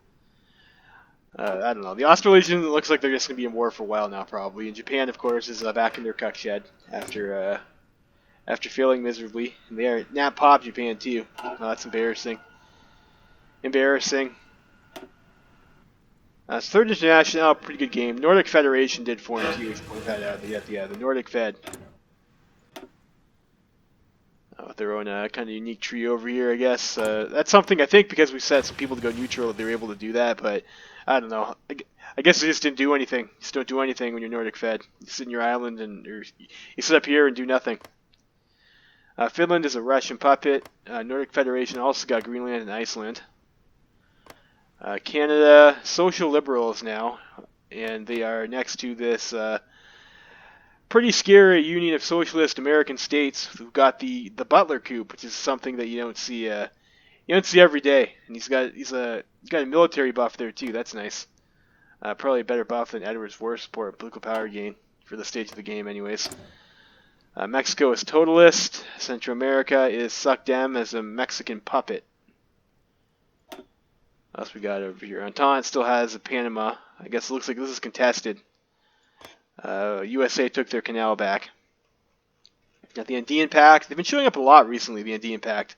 I don't know. The Australasians looks like they're just gonna be in war for a while now, probably. And Japan, of course, is back in their cuck shed after failing miserably. And they are Nat Pop Japan too. Oh, that's embarrassing. Embarrassing. Third International, pretty good game. Nordic Federation did form too. Let's point that out. The Nordic Fed. With their own kind of unique tree over here, I guess. That's something I think because we set some people to go neutral, they were able to do that. But I don't know. I guess they just didn't do anything. You just don't do anything when you're Nordic Fed. You sit in your island and you sit up here and do nothing. Finland is a Russian puppet. Nordic Federation also got Greenland and Iceland. Canada, social liberals now, and they are next to this pretty scary union of socialist American states who've got the Butler coup, which is something that you don't see every day. And he's got a military buff there too. That's nice. Probably a better buff than Edward's war support, political power gain for the stage of the game, anyways. Mexico is totalist. Central America is suck dem as a Mexican puppet. What else we got over here? Entente still has a Panama. I guess it looks like this is contested. USA took their canal back. Got the Andean Pact. They've been showing up a lot recently, the Andean Pact.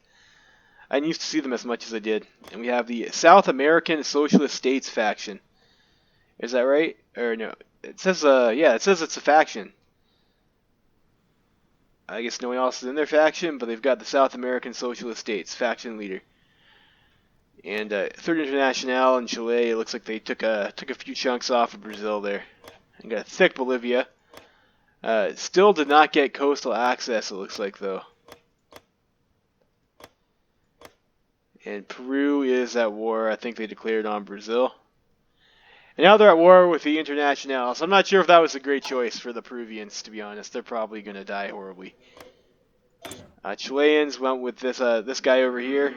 I didn't used to see them as much as I did. And we have the South American Socialist States faction. Is that right? Or no? It says, it says it's a faction. I guess no one else is in their faction, but they've got the South American Socialist States faction leader. And Third International in Chile, it looks like they took a few chunks off of Brazil there. And got thick Bolivia. Still did not get coastal access, it looks like, though. And Peru is at war. I think they declared on Brazil. And now they're at war with the Internationals. I'm not sure if that was a great choice for the Peruvians, to be honest. They're probably going to die horribly. Chileans went with this guy over here.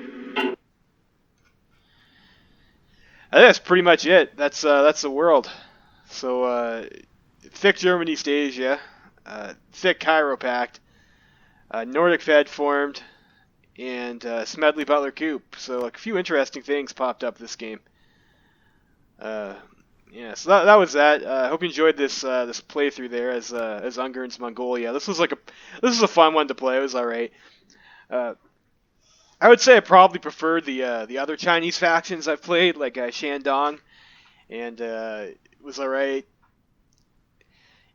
I think that's pretty much it. That's the world. So thick Germany stays, yeah. Thick Cairo pact. Nordic Fed formed, and Smedley Butler coup. So like a few interesting things popped up this game. Uh, yeah, so that was that. I hope you enjoyed this playthrough there as Ungern's Mongolia. This was a fun one to play. It was all right. Uh, I would say I probably prefer the other Chinese factions I've played, like Shandong, and it was all right.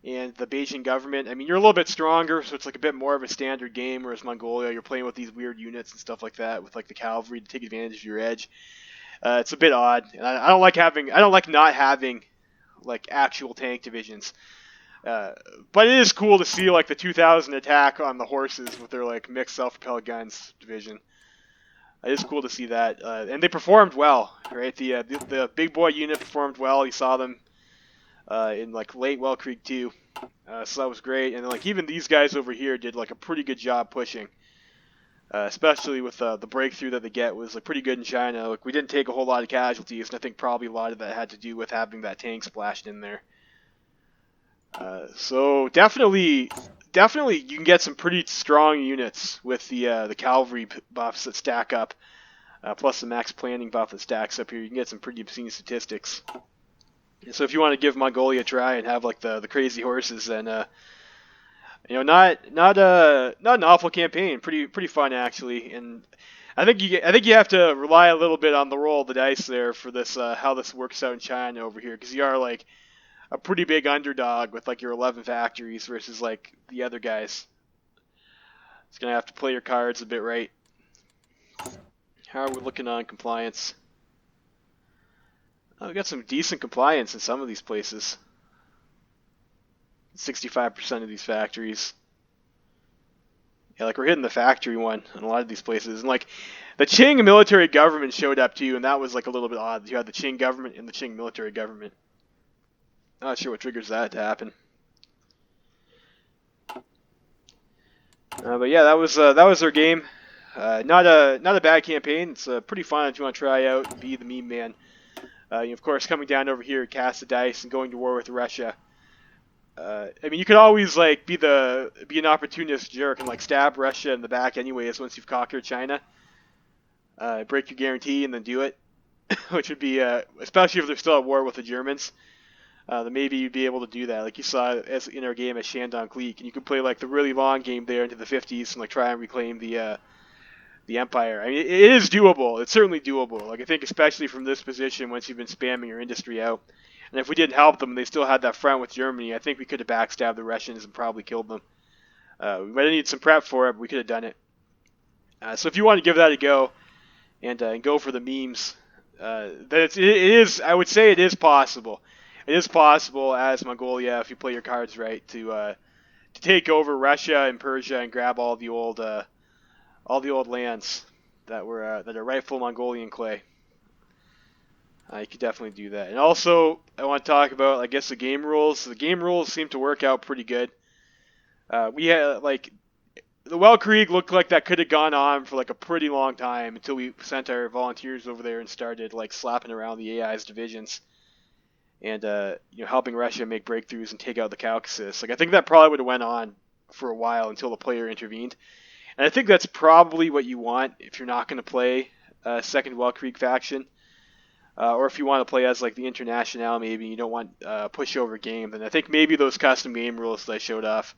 And the Beijing government, I mean, you're a little bit stronger, so it's like a bit more of a standard game. Whereas Mongolia, you're playing with these weird units and stuff like that, with like the cavalry to take advantage of your edge. It's a bit odd, and I don't like not having like actual tank divisions. But it is cool to see like the 2000 attack on the horses with their like mixed self-propelled guns division. It is cool to see that, and they performed well, right? The big boy unit performed well. You saw them in like late Well Creek 2, so that was great. And then, like even these guys over here did like a pretty good job pushing, especially with the breakthrough that they get was like pretty good in China. Like we didn't take a whole lot of casualties, and I think probably a lot of that had to do with having that tank splashed in there. So definitely you can get some pretty strong units with the cavalry buffs that stack up, plus the max planning buff that stacks up here. You can get some pretty obscene statistics. So if you want to give Mongolia a try and have like the crazy horses, then not an awful campaign. Pretty fun actually, and I think you have to rely a little bit on the roll of the dice there for this how this works out in China over here, because you are like a pretty big underdog with like your 11 factories versus like the other guys. It's gonna have to play your cards a bit right. How are we looking on compliance? Oh, we got some decent compliance in some of these places. 65% of these factories. Yeah, like we're hitting the factory one in a lot of these places. And like the Qing military government showed up too, and that was like a little bit odd. You had the Qing government and the Qing military government. Not sure what triggers that to happen. But yeah, that was their game. Not a bad campaign. It's pretty fun if you want to try out, be the meme man. Of course, coming down over here, cast the dice, and going to war with Russia. I mean, you could always like be an opportunist jerk and like stab Russia in the back anyways once you've conquered China. Break your guarantee and then do it, which would be especially if they're still at war with the Germans. Then maybe you'd be able to do that, like you saw as in our game at Shandong Creek, and you could play like the really long game there into the 50s and like try and reclaim the empire. I mean, it is doable. It's certainly doable. Like I think especially from this position, once you've been spamming your industry out, and if we didn't help them, and they still had that front with Germany, I think we could have backstabbed the Russians and probably killed them. We might have needed some prep for it, but we could have done it. So if you want to give that a go and go for the memes, it is. I would say it is possible. It is possible as Mongolia, if you play your cards right, to take over Russia and Persia and grab all the old lands that are rightful Mongolian clay. You could definitely do that. And also, I want to talk about, I guess, the game rules. The game rules seem to work out pretty good. We had like the Well Creek looked like that could have gone on for like a pretty long time until we sent our volunteers over there and started like slapping around the AI's divisions and helping Russia make breakthroughs and take out the Caucasus. Like I think that probably would have went on for a while until the player intervened. And I think that's probably what you want if you're not going to play a second Well Creek faction. Or if you want to play as like the International, maybe you don't want a pushover game, then I think maybe those custom game rules that I showed off,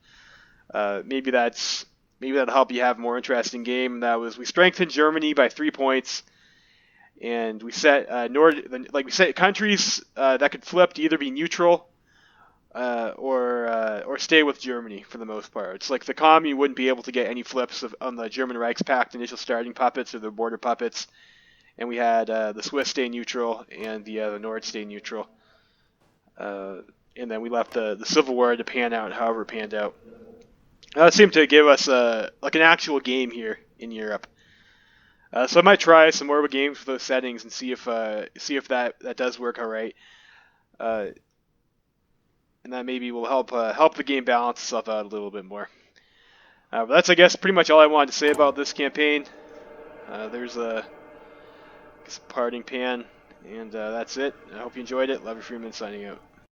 maybe that'll help you have a more interesting game. That was, we strengthened Germany by 3 points, and we set we set countries that could flip to either be neutral or stay with Germany for the most part. It's like the commune wouldn't be able to get any flips on the German Reichspakt initial starting puppets or the border puppets. And we had the Swiss stay neutral and the Nord stay neutral. And then we left the Civil War to pan out however it panned out. It seemed to give us like an actual game here in Europe. So I might try some more of a game with those settings and see if that does work all right. And that maybe will help the game balance itself out a little bit more. But that's, I guess, pretty much all I wanted to say about this campaign. There's a parting pan, and that's it. I hope you enjoyed it. Love Freeman signing out.